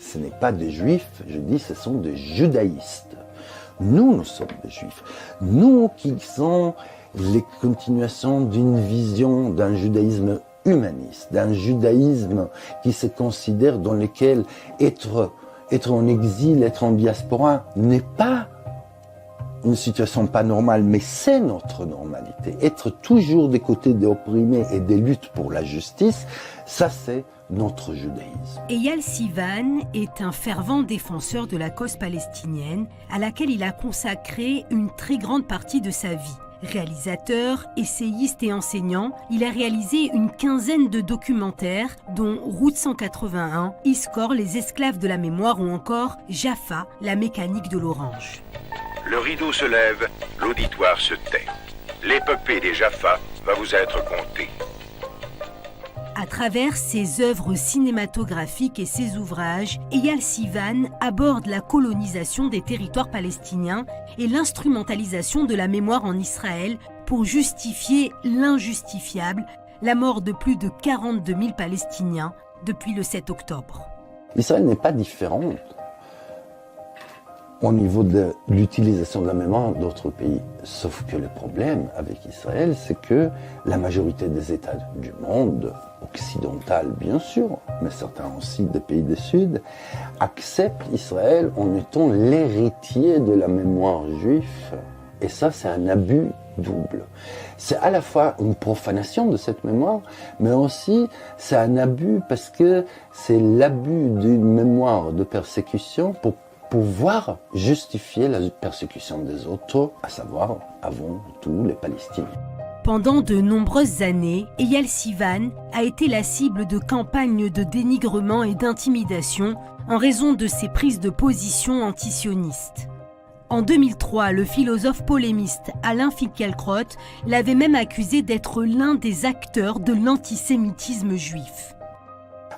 ce n'est pas des juifs, je dis ce sont des judaïstes. Nous sommes des juifs. Nous qui sommes les continuations d'une vision d'un judaïsme humaniste, d'un judaïsme qui se considère dans lequel être en exil, être en diaspora n'est pas une situation pas normale, mais c'est notre normalité. Être toujours des côtés des opprimés et des luttes pour la justice, ça c'est notre judaïsme. Eyal Sivan est un fervent défenseur de la cause palestinienne, à laquelle il a consacré une très grande partie de sa vie. Réalisateur, essayiste et enseignant, il a réalisé une quinzaine de documentaires, dont Route 181, Iskor, les esclaves de la mémoire ou encore Jaffa, la mécanique de l'orange. Le rideau se lève, l'auditoire se tait. L'épopée des Jaffa va vous être contée. À travers ses œuvres cinématographiques et ses ouvrages, Eyal Sivan aborde la colonisation des territoires palestiniens et l'instrumentalisation de la mémoire en Israël pour justifier l'injustifiable, la mort de plus de 42 000 Palestiniens depuis le 7 octobre. Israël n'est pas différente au niveau de l'utilisation de la mémoire d'autres pays. Sauf que le problème avec Israël, c'est que la majorité des États du monde, occidental bien sûr, mais certains aussi des pays du Sud, acceptent Israël en étant l'héritier de la mémoire juive. Et ça, c'est un abus double. C'est à la fois une profanation de cette mémoire, mais aussi c'est un abus parce que c'est l'abus d'une mémoire de persécution pour pouvoir justifier la persécution des autres, à savoir avant tout les Palestiniens. Pendant de nombreuses années, Eyal Sivan a été la cible de campagnes de dénigrement et d'intimidation en raison de ses prises de position antisionistes. En 2003, le philosophe polémiste Alain Finkielkraut l'avait même accusé d'être l'un des acteurs de l'antisémitisme juif.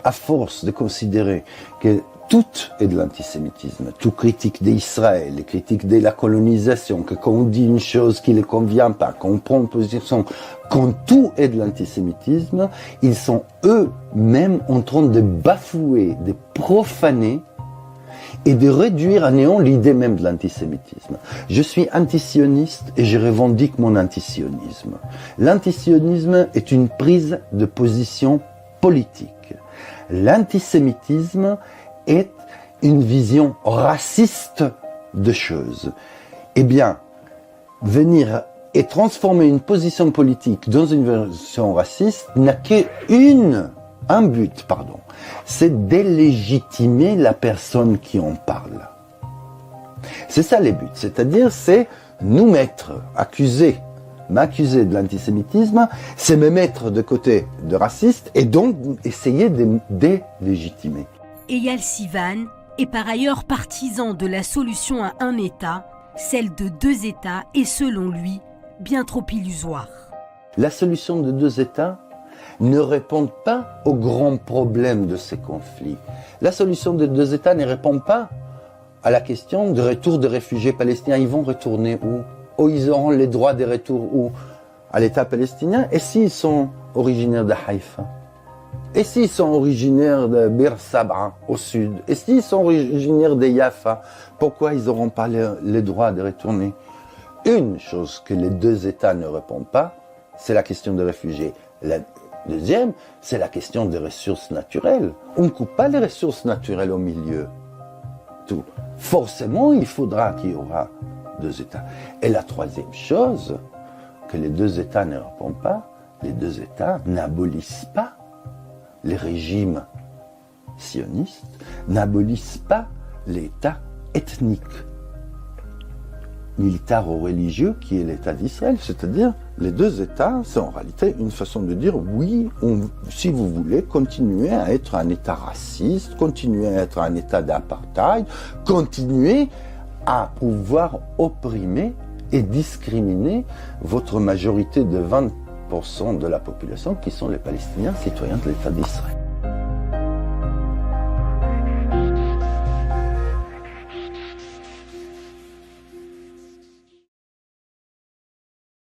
À force de considérer que tout est de l'antisémitisme, tout critique d'Israël, critique de la colonisation, que quand on dit une chose qui ne les convient pas, qu'on prend une position, quand tout est de l'antisémitisme, ils sont eux-mêmes en train de bafouer, de profaner et de réduire à néant l'idée même de l'antisémitisme. Je suis antisioniste et je revendique mon antisionisme. L'antisionisme est une prise de position politique. L'antisémitisme est une vision raciste de choses. Eh bien, venir et transformer une position politique dans une vision raciste n'a qu'un but, c'est délégitimer la personne qui en parle. C'est ça les buts, c'est-à-dire c'est nous mettre, m'accuser de l'antisémitisme, c'est me mettre de côté de raciste et donc essayer de délégitimer. Eyal Sivan est par ailleurs partisan de la solution à un État, celle de deux États est selon lui bien trop illusoire. La solution de deux États ne répond pas aux grands problèmes de ces conflits. La solution de deux États ne répond pas à la question du retour des réfugiés palestiniens. Ils vont retourner où? Ou ils auront les droits de retour où? À l'État palestinien? Et s'ils sont originaires de Haïfa? Et s'ils sont originaires de Bir Sabra au sud? Et s'ils sont originaires de Jaffa? Pourquoi ils n'auront pas les droits de retourner? Une chose que les deux États ne répondent pas, c'est la question des réfugiés. La deuxième, c'est la question des ressources naturelles. On ne coupe pas les ressources naturelles au milieu. Tout. Forcément, il faudra qu'il y aura deux États. Et la troisième chose, que les deux États ne répondent pas, les deux États n'abolissent pas les régimes sionistes, n'abolissent pas l'État ethnique, militaire ou religieux qui est l'État d'Israël. C'est-à-dire, les deux États, c'est en réalité une façon de dire, oui, si vous voulez, continuer à être un État raciste, continuer à être un État d'apartheid, continuer à pouvoir opprimer et discriminer votre majorité de 20% de la population qui sont les Palestiniens citoyens de l'État d'Israël.